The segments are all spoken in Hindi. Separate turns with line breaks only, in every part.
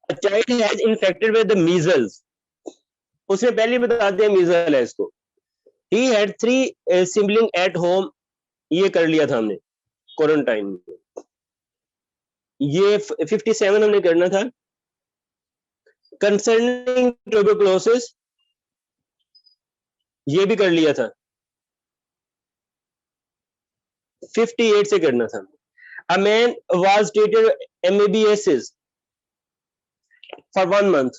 A child has infected with the measles. उसने पहले बता दिया मीजल है इसको. He had 3 sibling at home. ये कर लिया था हमने क्वारंटाइन में. ये 57 हमने करना था. कंसर्निंग ट्यूबरकुलोसिस ये भी कर लिया था. 58 से करना था. A man was treated MABS for 1 month.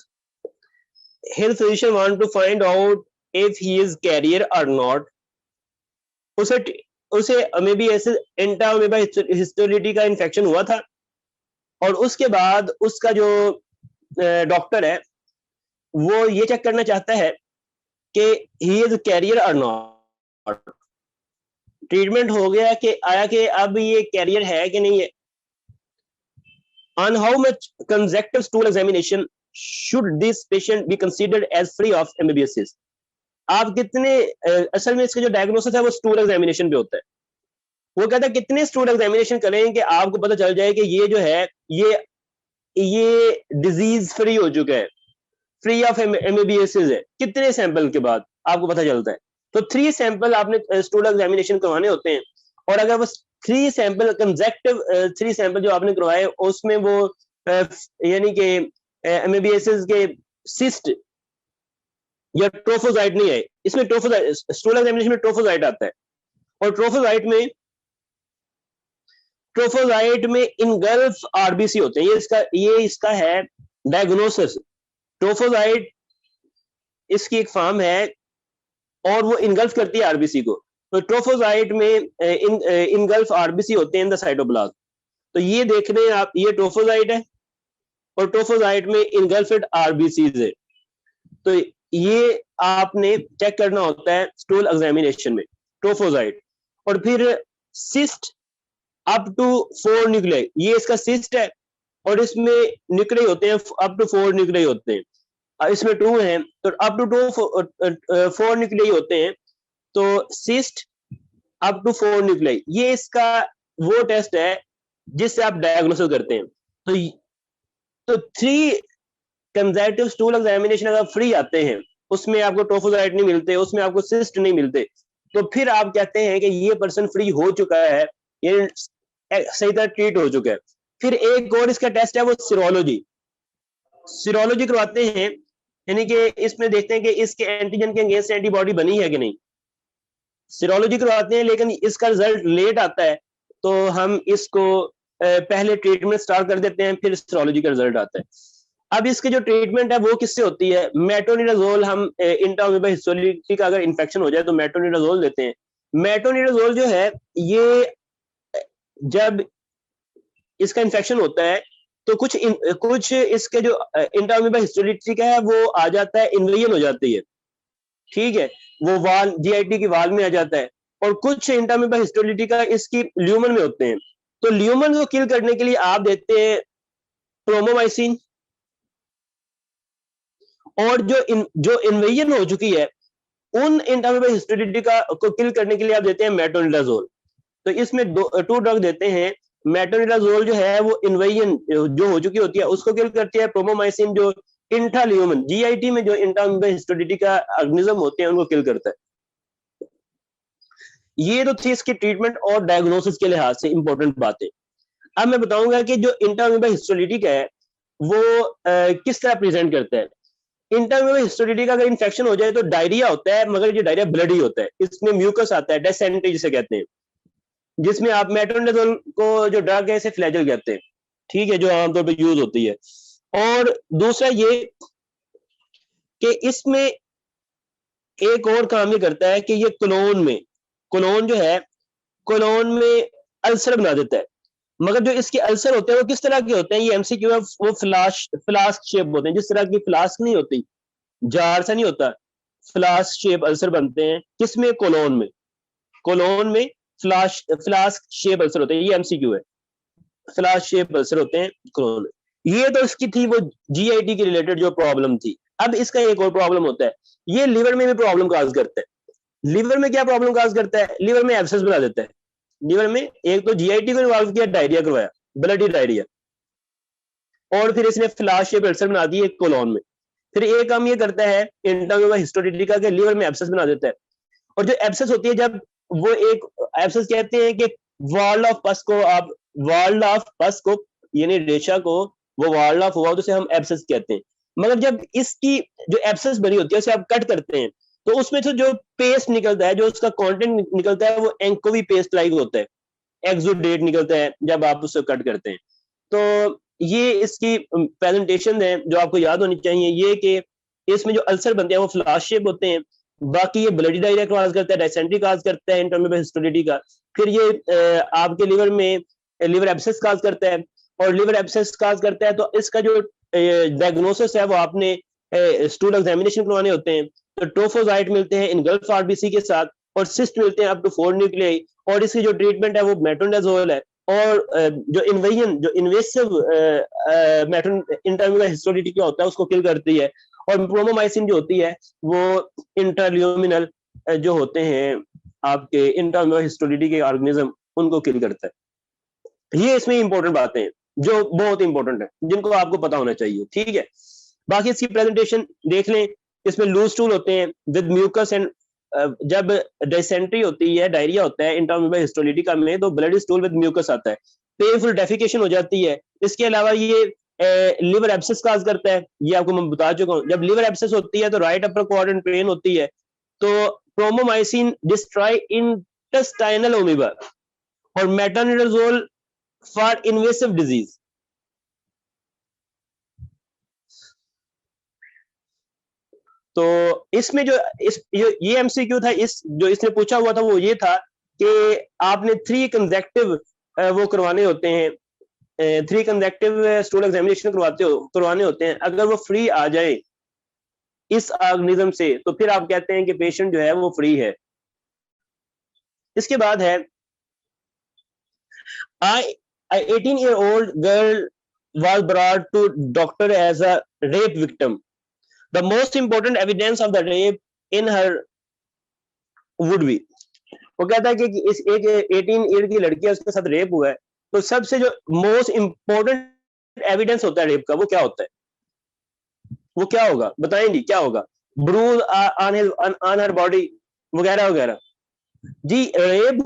His physician want to find out if he is carrier or not. उसे अमेबियासिस एंटा अमेबा हिस्टोलिटी का इन्फेक्शन हुआ था और उसके बाद उसका जो डॉक्टर है वो ये चेक करना चाहता है कि ही इज कैरियर और नॉट. ट्रीटमेंट हो गया कि आया कि अब ये कैरियर है कि नहीं है. On how much consecutive stool examination should this patient be considered as free of MABS? आप कितने असल में इसका जो डायग्नोसिस है वो स्टूल एग्जामिनेशन पे होता है. वो कहता है कितने स्टूल एग्जामिनेशन करें कि आपको पता चल जाए कि ये जो है ये डिजीज फ्री हो चुका है, फ्री ऑफ MABS है. कितने सैंपल के बाद आपको पता चलता है. तो 3 सैंपल आपने स्टूल एग्जामिनेशन करवाने होते हैं और अगर वो 3 सैंपल कंसेक्टिव 3 सैंपल जो आपने करवाए उसमें वो यानी कि MABS के सिस्ट या ट्रोफोजाइट नहीं है. इसमें ट्रोफोजाइट स्टूल एग्जामिनेशन में ट्रोफोजाइट आता है और ट्रोफोजाइट में इनगल्फ आरबीसी होते हैं. ये इसका है डायग्नोसिस. ट्रोफोजाइट इसकी एक फॉर्म है और वो इनगल्फ करती है आरबीसी को. तो ट्रोफोजाइट में इनगल्फ आरबीसी होते हैं इन द साइटोप्लाज्म. तो ये देख रहे हैं आप, ये ट्रोफोजाइट है और ट्रोफोजाइट में इनगल्फेड आरबीसीज है. तो ये आपने चेक करना होता है स्टूल एग्जामिनेशन में ट्रोफोजाइट. और फिर सिस्ट अप टू 4 न्यूक्लियाई. ये इसका सिस्ट है और इसमें न्यूक्लियाई होते हैं अप टू 4 न्यूक्लियाई होते हैं. इसमें 2 हैं तो अप टू 4 न्यूक्लियाई होते हैं. तो सिस्ट अप टू 4 न्यूक्लियाई ये इसका वो टेस्ट है जिससे आप डायग्नोसिस करते हैं. तो 3 कंसेक्यूटिव स्टूल एग्जामिनेशन अगर फ्री आते हैं, उसमें आपको ट्रोफोजाइट नहीं मिलते, उसमें आपको सिस्ट नहीं मिलते, तो फिर आप कहते हैं कि ये पर्सन फ्री हो चुका है, ये सही तरह ट्रीट हो चुका है. फिर एक और इसका टेस्ट है वो सीरोलॉजी. सीरोलॉजी करवाते हैं यानी कि इसमें देखते हैं कि इसके एंटीजन के अगेंस्ट एंटीबॉडी बनी है कि नहीं. सीरोलॉजी करवाते हैं लेकिन इसका रिजल्ट लेट आता है तो हम इसको पहले ट्रीटमेंट स्टार्ट कर देते हैं, फिर सीरोलॉजी का रिजल्ट आता है. अब इसकी जो ट्रीटमेंट है वो किससे होती है. मेट्रोनिडाजोल. हम इंट्राअमीबा हिस्टोलिटी का अगर इन्फेक्शन हो जाए तो मेट्रोनिडाजोल देते हैं. मेट्रोनिडाजोल जो है ये जब इसका इन्फेक्शन होता है तो कुछ इसके जो इंट्राअमीबा हिस्टोलिटी का है वो आ जाता है, इन्वेजन हो जाती है. ठीक है, वो वाल जीआईटी की वाल में आ जाता है. और कुछ इंट्राअमीबा हिस्टोलिटी का इसकी ल्यूमन में होते हैं. तो ल्यूमन को किल करने के लिए आप देते हैं प्रोमोमाइसिन. और जो इन्वेजन हो चुकी है उन इंट्राअमीबा हिस्टोलिटी को किल करने के लिए आप देते हैं मेट्रोनिडाजोल. तो इसमें 2 ड्रग देते हैं. मेट्रोनिडाजोल जो है वो इन्वेजन जो हो चुकी होती है उसको किल करती है. प्रोमोमाइसिन जो इंट्राल्यूमन जीआईटी में जो इंट्राअमीबा हिस्टोलिटी का ऑर्गेनिज्म होते हैं उनको किल करता है. ये तो थी इसकी ट्रीटमेंट और डायग्नोसिस के लिहाज से इंपॉर्टेंट बातें. अब मैं बताऊंगा कि जो इंट्राअमीबा हिस्टोलिटी का है वो किस तरह प्रेजेंट करता है. इंट्राअमीबा हिस्टोलिटी का अगर इन्फेक्शन हो जाए तो डायरिया होता है, मगर ये डायरिया ब्लडी होता है. इसमें म्यूकस आता है, डेसेंट्री जिसे कहते हैं, जिसमें आप मेट्रोनिडाजोल को जो ड्रग है इसे फ्लैजेल कहते हैं. ठीक है, जो आमतौर पर यूज होती है. और दूसरा ये कि इसमें एक और काम ये करता है कि ये कोलोन जो है कोलोन में अल्सर बना देता है. मगर जो इसके अल्सर होते हैं वो किस तरह के होते हैं, ये एमसीक्यू है, वो फ्लास्क शेप होते हैं. जिस तरह की फ्लास्क नहीं होती, जार सा नहीं होता, फ्लास्क शेप अल्सर बनते हैं. किसमें? कोलोन में फ्लास्क शेप अल्सर होते हैं. ये एमसीक्यू है, फ्लास्क शेप अल्सर होते हैं कोलोन में. ये तो इसकी थी वो जीआईटी के रिलेटेड जो प्रॉब्लम थी. अब इसका एक और प्रॉब्लम होता है, ये लिवर में भी प्रॉब्लम काज करता है. लिवर में क्या प्रॉब्लम काज करता है? लिवर में एब्सेस बना देता है. लिवर में एक तो जीआईटी को इन्वॉल्व किया, डायरिया करवाया, ब्लडी डायरिया. और फिर इसने फ्लैश शेप अल्सर बना दी एक कोलोन में। फिर एक काम ये करता है इंटरव्यू हिस्टोरिटिका के लिवर में एब्सेस बना देता है। और जो एब्सेस होती है, जब वो एक एब्सेस कहते हैं कि वॉल ऑफ पस को आप वॉल ऑफ पस को यानी रेशा को वो वॉल ऑफ हुआ तो उसे हम एब्सेस कहते हैं। मगर जब इसकी जो एब्सेस बनी होती है उसे आप कट करते हैं तो उसमें से जो पेस्ट निकलता है, जो उसका कंटेंट निकलता है, वो एंकोवी पेस्ट लाइक होता है, एक्सोडेट निकलता है जब आप उसे कट करते हैं। तो ये इसकी प्रेजेंटेशन है जो आपको याद होनी चाहिए, ये कि इसमें जो अल्सर बनते हैं वो फ्लैश शेप होते हैं। बाकी ये ब्लडी डायरिया कॉज करता है, डायसेंट्री कॉज करता है इंटरमिटेंट हिस्टोरिटी का। फिर ये आपके लिवर में लिवर एब्सेस कॉज करता है, और लिवर एब्सेस कॉज करता है तो इसका जो डायग्नोसिस है वो आपने स्टूल एग्जामिनेशन करवाने होते हैं। तो ट्रोफोजाइट मिलते हैं इनगल्फ आरबीसी के साथ, और सिस्ट मिलते हैं अप टू 4 न्यूक्लियाई, और इसकी जो ट्रीटमेंट है वो मेट्रोनिडाजोल है। और जो इन्वेसिव इंटरम्यूनल हिस्टोरिटी क्या होता है उसको किल करती है। और प्रोमोमाइसिन जो होती है वो इंटरल्यूमिनल जो होते हैं आपके इंटरम्यूनल हिस्टोरिटी के ऑर्गेनिज्म उनको किल करता है। ये इसमें इंपॉर्टेंट बातें हैं जो बहुत इंपॉर्टेंट है, जिनको आपको पता होना चाहिए, ठीक है। बाकी इसकी प्रेजेंटेशन देख लें। इसमें लूज स्टूल होते हैं विद म्यूकस एंड जब डिसेंट्री होती है, डायरिया होता है इंटरम्यूनल हिस्टोरिटिका में, तो ब्लडी स्टूल विद म्यूकस आता है, पेनफुल डेफिकेशन हो जाती है। इसके अलावा ये लिवर एब्सेस काज करता है, ये आपको मैं बता चुका हूं। जब लिवर एब्सेस होती है तो राइट अपर क्वाड्रेंट पेन होती है, तो प्रोमोमाइसिन डिस्ट्रॉय इंटेस्टाइनल अमीबा और मेट्रोनिडाजोल फॉर इन्वेसिव डिजीज। तो इसमें जो ये एमसीक्यू था, इस जो इसने पूछा हुआ था वो ये था कि आपने 3 कंसेक्टिव वो करवाने होते हैं, 3 कंसेक्टिव स्टूल एग्जामिनेशन करवाने होते हैं। अगर वो फ्री आ जाए इस ऑर्गेनिज्म से तो फिर आप कहते हैं कि पेशेंट जो है वो फ्री है। इसके बाद है a 18-year-old girl was brought to doctor as a rape victim. The most important evidence of the rape in her would be, वो कहता है कि इस एक 18 ईयर की लड़की है, उसके साथ रेप हुआ है, तो सबसे जो मोस्ट इंपॉर्टेंट एविडेंस होता है रेप का, वो क्या होता है, वो क्या होगा बताएं जी, क्या होगा? ब्रूज ऑन हर बॉडी वगैरह वगैरह। जी रेप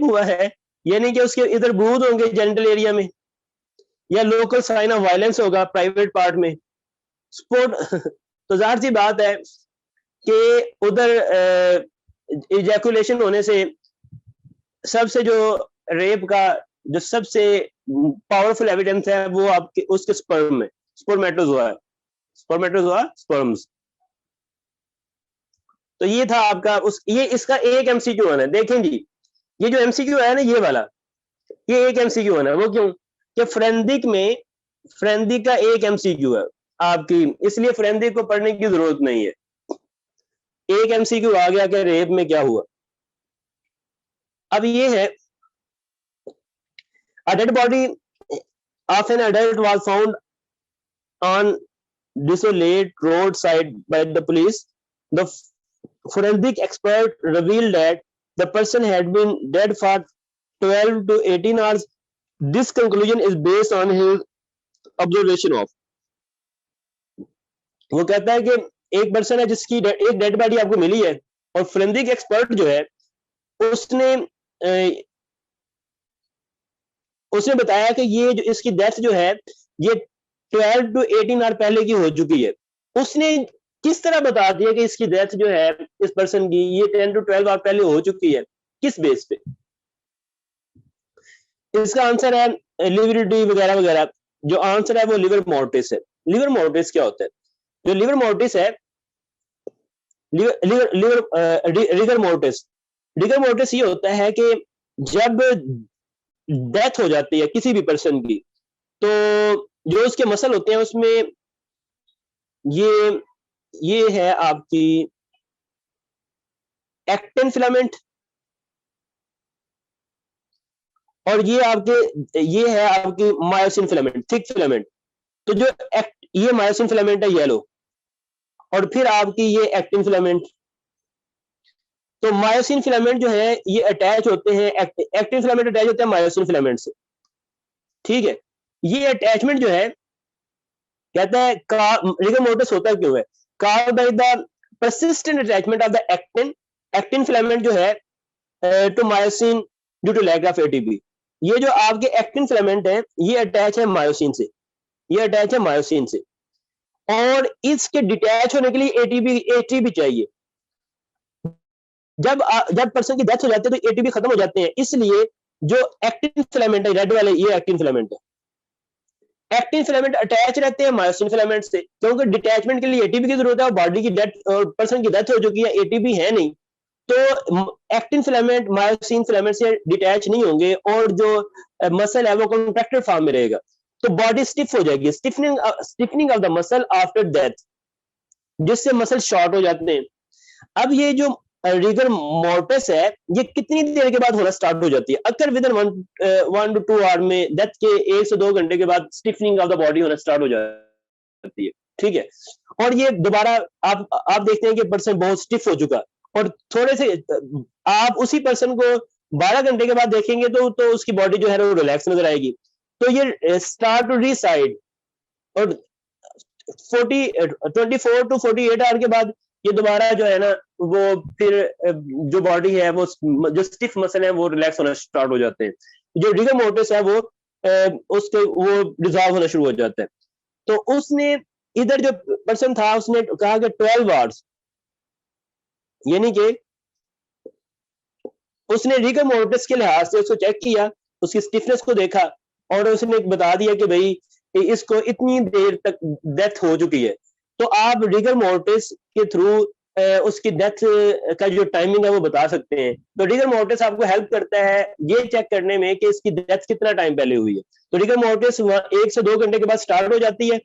हुआ है यानी कि उसके इधर ब्रूज होंगे जेनिटल एरिया में, या लोकल साइन ऑफ वायलेंस होगा प्राइवेट पार्ट में, स्पोर्ट तो जाहिर सी बात है कि उधर इजैकुलेशन होने से सबसे जो रेप का जो सबसे पावरफुल एविडेंस है वो आपके उसके स्पर्म में स्पर्मेटोजोआ है, स्पर्मेटोजोआ स्पर्म्स। तो ये था आपका ये इसका एक एमसीक्यू है। देखें जी, ये जो एमसीक्यू है ना, ये वाला, ये एक एमसीक्यू है ना। वो क्यों? कि फ्रेंदिक का एक एमसीक्यू है आपकी, इसलिए फ्रेंदिक को पढ़ने की जरूरत नहीं है। एक एमसीक्यू आ गया कि रेप में क्या हुआ। अब ये है, a dead body of an adult was found on desolate roadside by the police. The forensic expert revealed that the person had been dead for 12 to 18 hours. This conclusion is based on his observation of, वो कहता है कि एक पर्सन है जिसकी एक डेड बॉडी आपको मिली है, और फोरेंसिक एक्सपर्ट जो है उसने बताया कि ये जो इसकी डेथ जो है ये 12 to 18 आवर पहले की हो चुकी है। उसने किस तरह बता दिया कि इसकी डेथ जो है इस पर्सन की ये 10 to 12 आवर पहले हो चुकी है, किस बेस पे? इसका आंसर है लिवरिटी वगैरह वगैरह। जो आंसर है वो लिवर मोर्टिस है। लिवर मोर्टिस क्या होता है? जो लिवर मोर्टिस है, रिगर मोर्टिस ये होता है कि जब डेथ हो जाती है किसी भी पर्सन की, तो जो उसके मसल होते हैं उसमें ये है आपकी एक्टिन फिलामेंट, और ये है आपकी मायोसिन फिलामेंट, थिक फिलामेंट। तो जो ये मायोसिन फिलामेंट है येलो, और फिर आपकी ये एक्टिन फिलामेंट। तो मायोसिन फिलामेंट जो है ये अटैच होते हैं, एक्टिन फिलामेंट अटैच होते हैं मायोसिन फिलामेंट से, ठीक है। ये अटैचमेंट जो है कहता है रिगर मोर्टिस होता क्यों है, caused by the persistent attachment of the actin filament जो है to myosin due to lack of ATP। ये जो आपके एक्टिन फिलामेंट है ये अटैच है मायोसिन से, ये अटैच है मायोसिन से, और इसके डिटैच होने के लिए एटीपी चाहिए। जब पर्सन की डेथ हो जाती है तो एटीपी खत्म हो जाते हैं, इसलिए जो एक्टिन फिलामेंट है रेड वाले, ये एक्टिन फिलामेंट है। एक्टिन फिलामेंट अटैच रहते हैं मायोसिन फिलामेंट से, क्योंकि डिटैचमेंट के लिए एटीपी की जरूरत है, और बॉडी की डेथ और पर्सन की डेथ हो चुकी है, एटीपी है नहीं, तो एक्टिन फिलामेंट मायोसिन फिलामेंट से डिटैच नहीं होंगे और जो मसल है वो कॉन्ट्रैक्टेड फॉर्म में रहेगा, तो बॉडी स्टिफ हो जाएगी, stiffening of the muscle after death, जिससे मसल शॉर्ट हो जाते हैं। अब ये जो रिगर मोर्टिस है ये कितनी देर के बाद होना स्टार्ट हो जाती है, अक्सर विद इन 1 to 2 आवर में, डेथ के 1 से 2 घंटे के बाद स्टिफनिंग ऑफ द बॉडी होना स्टार्ट हो जाती है, ठीक है। और ये दोबारा आप देखते हैं कि पर्सन बहुत स्टिफ हो चुका, और थोड़े से आप उसी पर्सन को 12 घंटे के बाद देखेंगे तो उसकी बॉडी जो है वो रिलैक्स नजर आएगी। तो ये स्टार्ट टू रिसाइड, और 24 to 48 आवर के बाद ये दोबारा जो है ना वो फिर जो बॉडी है वो जो स्टिफ मसल है वो रिलैक्स होना स्टार्ट हो जाते हैं, जो रिगर मोर्टिस है वो उसके वो डिसॉल्व होना शुरू हो जाता है। तो उसने इधर जो पर्सन था उसने कहा कि 12 आवर्स, यानी कि उसने रिगर मोर्टिस के लिहाज से उसको चेक किया, उसकी स्टिफनेस को देखा, और उसने बता दिया कि भाई इसको इतनी देर तक डेथ हो चुकी है। तो आप रिगर मोर्टिस के थ्रू उसकी डेथ का जो टाइमिंग है वो बता सकते हैं। तो रिगर मोर्टिस आपको हेल्प करता है ये चेक करने में कि इसकी डेथ कितना टाइम पहले हुई है। तो रिगर मोर्टिस 1 से 2 घंटे के बाद स्टार्ट हो जाती है,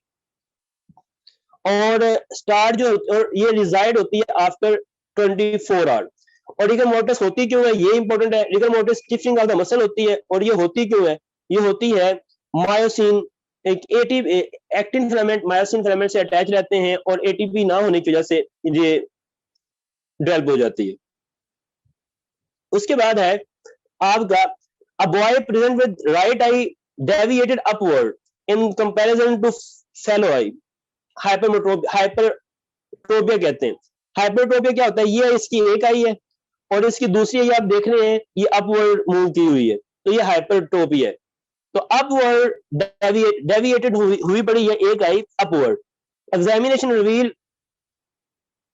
और स्टार्ट जो और ये रिजाइड होती है आफ्टर 24 आवर। और रिगर मोर्टिस होती क्यों है, ये इंपॉर्टेंट है। Rigor mortis stiffening of the muscle होती है, और ये होती क्यों है, ये होती है myosin actin filament myosin filament से अटैच रहते हैं, और एटीपी ना होने की वजह से ये डेवलप हो जाती है। उसके बाद है आपका a boy present with right eye deviated upward in comparison to fellow eye, hypertropia कहते हैं। हाइपरट्रोपिया क्या होता है, ये इसकी एक आई है और इसकी दूसरी आई आप देख रहे हैं ये अपवर्ड मूव की हुई है, तो ये हाइपरट्रोपिया है। तो अपवर्ड डेविएटेड हुई पड़ी है एक eye upward. Examination reveal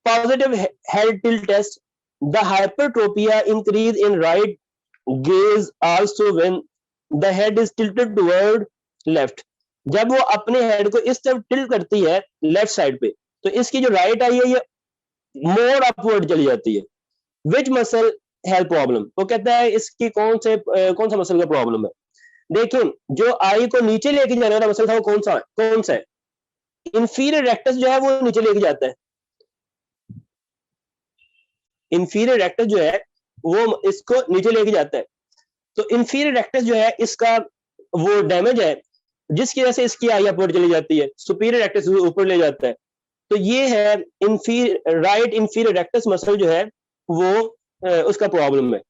positive head tilt test, the hypertropia increase in right gaze also when the head is tilted toward left। जब वो अपने हेड को इस तरफ टिल्ट करती है लेफ्ट साइड पे, तो इसकी जो राइट आई है ये मोर अपवर्ड चली जाती है। विच मसल हेल्प प्रॉब्लम, वो कहता है इसकी कौन सा मसल का प्रॉब्लम है। देखिए जो आई को नीचे लेके जाने वाला मसल था वो कौन सा है, इंफीरियर रेक्टस जो है वो नीचे लेके जाता है। इंफीरियर रेक्टस जो है वो इसको नीचे लेके जाता है। तो इंफीरियर रेक्टस जो है इसका वो डैमेज है जिसकी वजह से इसकी आई अपवर्ड चली जाती है, सुपीरियर रेक्टस ऊपर ले जाता है। तो ये है राइट इंफीरियर रेक्टस मसल जो है वो उसका प्रॉब्लम है।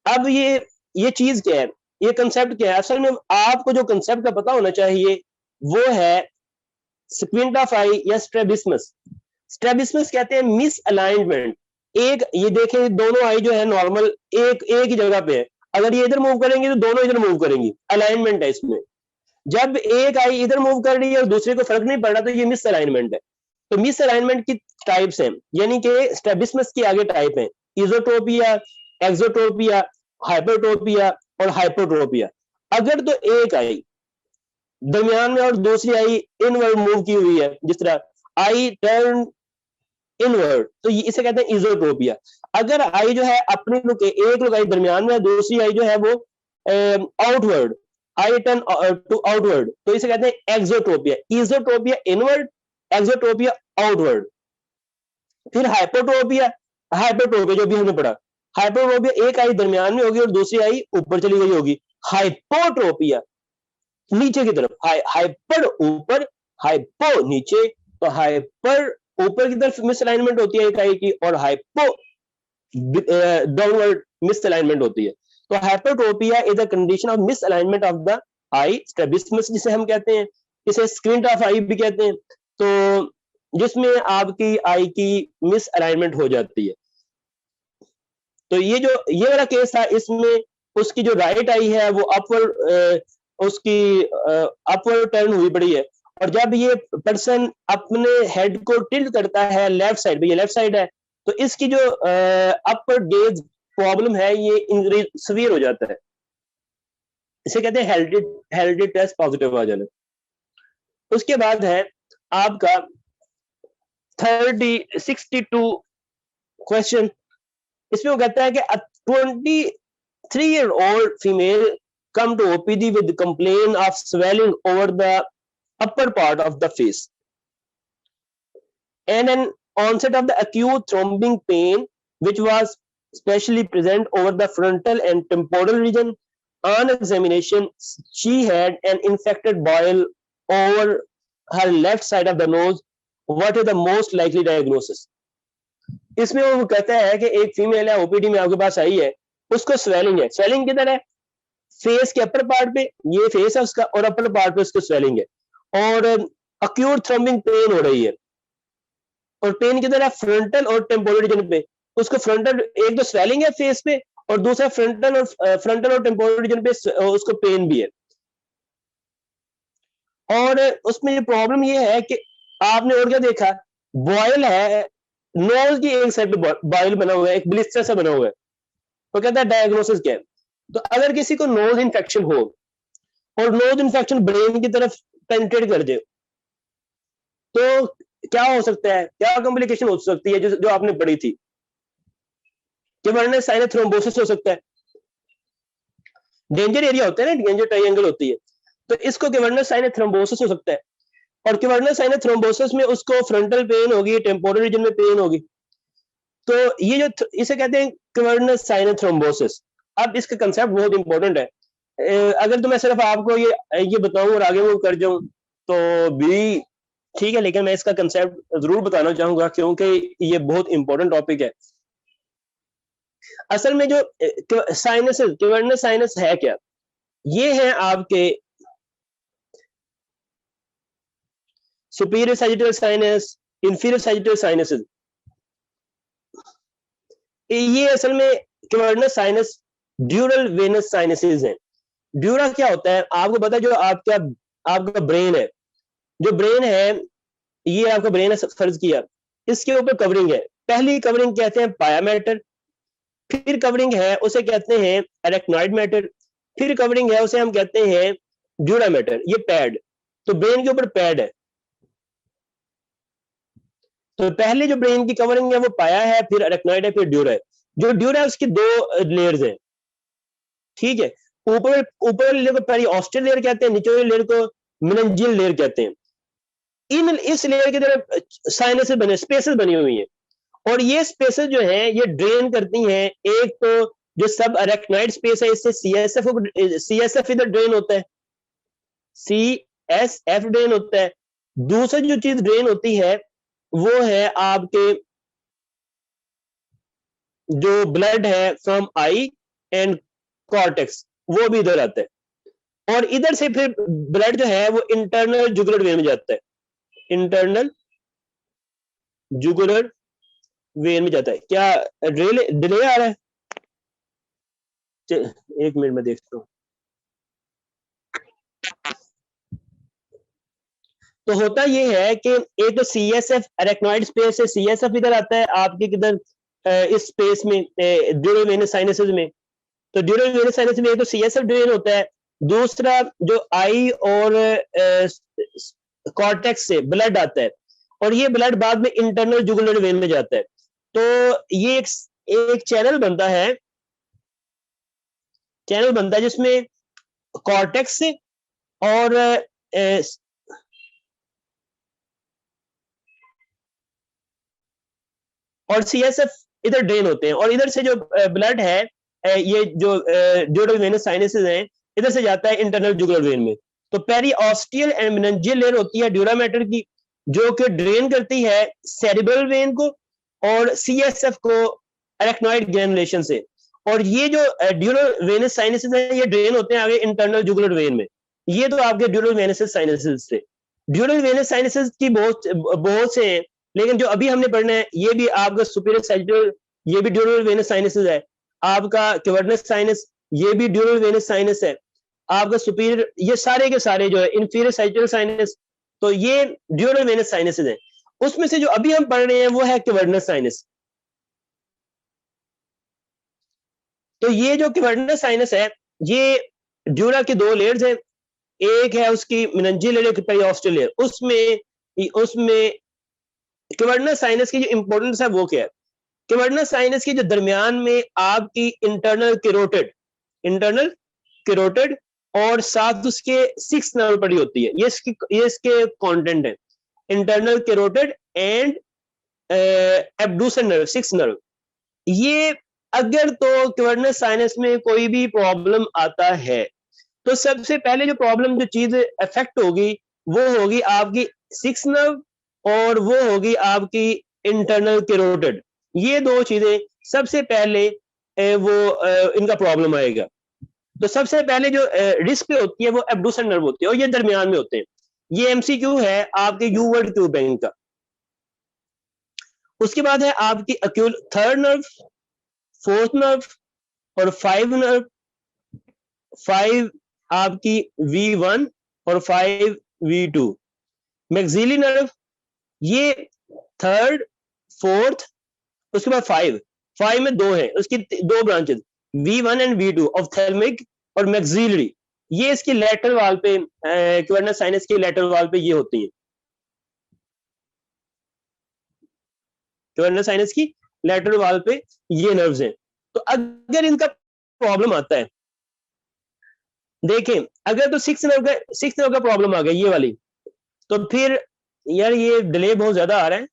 अब ये चीज क्या है, ये कंसेप्ट क्या है, असल में आपको जो कंसेप्ट का पता होना चाहिए वो है स्क्विंट ऑफ आई या स्ट्रेबिस्मस। स्ट्रेबिस्मस कहते हैं मिस अलाइनमेंट। एक ये देखें दोनों आई जो है नॉर्मल एक ही जगह पे है, अगर ये इधर मूव करेंगे तो दोनों इधर मूव करेंगी, अलाइनमेंट है इसमें। जब एक आई इधर मूव कर रही है और दूसरे को फर्क नहीं पड़ रहा तो ये मिस अलाइनमेंट है। तो मिस अलाइनमेंट की टाइप्स हैं, यानी कि स्ट्रेबिस्मस की आगे टाइप है इजोट्रोपिया, एक्सोट्रोपिया, हाइपरट्रोपिया और हाइपोट्रोपिया। अगर तो एक आई दरमियान में और दूसरी आई इनवर्ड मूव की हुई है, जिस तरह आई टर्न इनवर्ड, तो इसे कहते हैं इजोट्रोपिया। अगर आई जो है अपनी एक लुक आई दरमियान में, दूसरी आई जो है वो outward, eye turn to outward, तो इसे कहते हैं exotropia. Esotropia inward, exotropia outward. फिर हाइपोट्रोपिया जो भी हमने पढ़ा, हाइपोट्रोपिया एक आई दरमियान में होगी और दूसरी आई ऊपर चली गई होगी। हाइपोट्रोपिया नीचे की तरफ, हाइपर ऊपर, हाइपो नीचे। तो हाइपर ऊपर की तरफ मिसअलाइनमेंट होती है एक आई की, और हाइपो डाउनवर्ड मिसअलाइनमेंट होती है। तो hypertropia is a condition of misalignment of the eye, strabismus जिसे हम कहते हैं, इसे स्क्विंट ऑफ आई भी कहते हैं, तो जिसमें आपकी आई की मिस अलाइनमेंट हो जाती है। तो ये वाला केस था, इसमें उसकी जो राइट आई है वो अपवर्ड, उसकी अपवर्ड टर्न हुई पड़ी है, और जब ये पर्सन अपने हेड को टिल्ट करता है लेफ्ट साइड पे, ये लेफ्ट साइड है, तो इसकी जो अपर गेज प्रॉब्लम है ये सीवियर हो जाता है, इसे कहते हैं हेरिडिटी टेस्ट पॉजिटिव आ जाना। उसके बाद है आपका 62 क्वेश्चन, इसमें वो कहता है कि 23-year-old female come to OPD with complaint of swelling over the upper part of the face and an onset of the acute throbbing pain which was especially present over the frontal and temporal region. On examination, she had an infected boil over her left side of the nose. What is the most likely diagnosis? इसमें वो कहता है कि एक फीमेल है, ओपीडी में आपके पास आई है, उसको स्वेलिंग है। स्वेलिंग किधर है? फेस के अपर पार्ट पे, ये फेस है उसका, और अपर पार्ट पे उसको स्वेलिंग है, और अक्यूट थ्रम्बिंग पेन हो रही है, और पेन किधर है? फ्रंटल और टेम्पोरल रीजन पे। उसको फ्रंटल, एक तो स्वेलिंग है फेस पे, और दूसरा फ्रंटल और टेम्पोरल रीजन पे उसको पेन भी है। और उसमें ये प्रॉब्लम ये है कि आपने और क्या देखा, बॉयल है, नोज की एक साइड पे बॉयल बना हुआ है, एक ब्लिस्टर सा बना हुआ है, तो कहता है डायग्नोसिस क्या है? तो अगर किसी को नोज इन्फेक्शन हो और नोज इन्फेक्शन ब्रेन की तरफ पेनिट्रेट कर दे, तो क्या हो सकता है, क्या कॉम्प्लिकेशन हो सकती है जो आपने पढ़ी थी? कैवर्नस साइनस थ्रोम्बोसिस हो सकता है, डेंजर एरिया होता है ना, डेंजर ट्रायंगल होती है, तो इसको कैवर्नस साइनस थ्रोम्बोसिस हो सकता है। और कैवर्नस साइनस थ्रोम्बोसिस में उसको फ्रंटल पेन होगी, टेम्पोरल रीजन में पेन होगी, तो ये जो इसे कहते हैं कैवर्नस साइनस थ्रोम्बोसिस। अब इसका कंसेप्ट बहुत इंपॉर्टेंट है, अगर तो मैं सिर्फ आपको ये बताऊं और आगे वो कर जाऊं तो भी ठीक है, लेकिन मैं इसका कंसेप्ट जरूर बताना चाहूंगा क्योंकि ये बहुत इंपॉर्टेंट टॉपिक है। असल में जो साइनस, कैवर्नस साइनस है क्या? ये है आपके superior sagittal sinus, inferior sagittal sinuses. ये असल में cavernous sinus dural venous sinuses हैं। ड्यूरा क्या होता है आपको पता है? जो आपका ब्रेन है, जो ब्रेन है, ये आपका ब्रेन है, फर्ज किया, इसके ऊपर कवरिंग है। पहली कवरिंग कहते हैं पाया मैटर, फिर कवरिंग है उसे कहते हैं एरेक्नॉइड मैटर, फिर कवरिंग है उसे हम कहते हैं ड्यूरा मैटर, ये पैड। तो ब्रेन के ऊपर पैड है, तो पहले जो ब्रेन की कवरिंग है वो पाया है, फिर एरेक्नॉइड है, फिर ड्यूरा है। जो ड्यूरा है उसकी दो लेयर्स हैं, ठीक है। ऊपर वाली लेयर को पेरिओस्टल लेयर कहते हैं, नीचे वाली लेयर को मेनिंजियल लेयर कहते हैं। इस लेयर की तरफ साइनस बने, स्पेसेस बनी हुई हैं, और ये स्पेसेस जो हैं ये ड्रेन करती हैं। एक तो जो सब अरेक्नॉइड स्पेस है, इससे सीएसएफ इधर ड्रेन होता है, सीएसएफ ड्रेन होता है। दूसरी जो चीज ड्रेन होती है वो है आपके जो ब्लड है फ्रॉम आई एंड कॉर्टेक्स, वो भी इधर आता है, और इधर से फिर ब्लड जो है वो इंटरनल जुगुलर वेन में जाता है, इंटरनल जुगुलर वेन में जाता है। क्या डिले आ रहा है? एक मिनट में देखता हूं। तो होता ये है कि एक तो सीएसएफ अरेक्नॉइड स्पेस से सीएसएफ इधर आता है आपके किधर इस स्पेस में, ड्यूरल वेनस साइनसेस में। तो ड्यूरल वेनस साइनस में एक तो सीएसएफ ड्रेन होता है, दूसरा जो आई और कॉर्टेक्स से ब्लड आता है, और ये ब्लड बाद में इंटरनल जुगुलर वेन में जाता है। तो ये एक चैनल बनता है, जिसमें कॉर्टेक्स से और सीएसएफ इधर ड्रेन होते हैं, और इधर से जो ब्लड है, ये जो ड्यूरल वेनस साइनसेस हैं, इधर से जाता है इंटरनल जुगुलर वेन में। तो पेरिओस्टियल एंड मेनिंजियल लेयर होती है ड्यूरा मैटर की, जो कि ड्रेन करती है सेरिब्रल वेन को और सीएसएफ को अरेक्नॉइड ग्रैनुलेशन से। और ये जो ड्यूरल वेनस साइनसेस हैं ये ड्रेन होते हैं आगे इंटरनल जुगुलर वेन में। ये तो आपके ड्यूरल वेनस साइनसेस थे। ड्यूरल वेनस साइनसेस की बहुत से हैं, लेकिन जो अभी हमने पढ़ना है ये भी आपका सुपीरियर सैजिटल, ये भी ड्यूरल वेनस साइनसेस है। आपका कैवर्नस साइनस, ये भी ड्यूरल वेनस साइनस है। आपका सुपीरियर, ये सारे के सारे जो है इंफीरियर सैजिटल साइनस, तो ये ड्यूरल वेनस साइनसेस है। उसमें से जो अभी हम पढ़ रहे हैं वो है कैवर्नस साइनस। तो ये जो कैवर्नस साइनस है, ये ड्यूरा के दो लेयर्स हैं। एक है उसकी मेनिंजियल लेयर, एक पेरिओस्टल लेयर। उसमें कैवर्नस साइनस की जो इंपॉर्टेंस है वो क्या है? कैवर्नस साइनस के जो दरमियान में आपकी इंटरनल कैरोटिड और साथ उसके 6 नर्व पड़ी होती है। ये इसके कंटेंट है, internal carotid and abducens nerve, 6 nerve. ये अगर तो कैवर्नस साइनस में कोई भी प्रॉब्लम आता है तो सबसे पहले जो प्रॉब्लम, जो चीज इफेक्ट होगी वो होगी आपकी 6 नर्व और वो होगी आपकी इंटरनल कैरोटिड। ये दो चीजें सबसे पहले इनका प्रॉब्लम आएगा। तो सबसे पहले जो रिस्क पे होती है वो एब्डूसन नर्व होती है और ये दरमियान में होते हैं। ये एमसीक्यू है आपके यू वर्ड क्यू बैंक का। उसके बाद है आपकी अक्यूल थर्ड नर्व, फोर्थ नर्व और 5 नर्व। 5 आपकी V1 और 5 V2। मैक्सिलरी नर्व, ये थर्ड, फोर्थ, उसके बाद 5 में दो है, उसकी दो branches, V1 and V2, ophthalmic और मैक्सिलरी। ये इसकी लेटरल वाल पे, कैवर्नस साइनस की लेटरल वाल पे ये होती है। कैवर्नस साइनस की लेटरल वाल पे ये नर्व्स हैं। तो अगर इनका प्रॉब्लम आता है, देखें अगर तो 6 नर्व का प्रॉब्लम आ गया ये वाली, तो फिर यार ये डिले बहुत ज्यादा आ रहा है,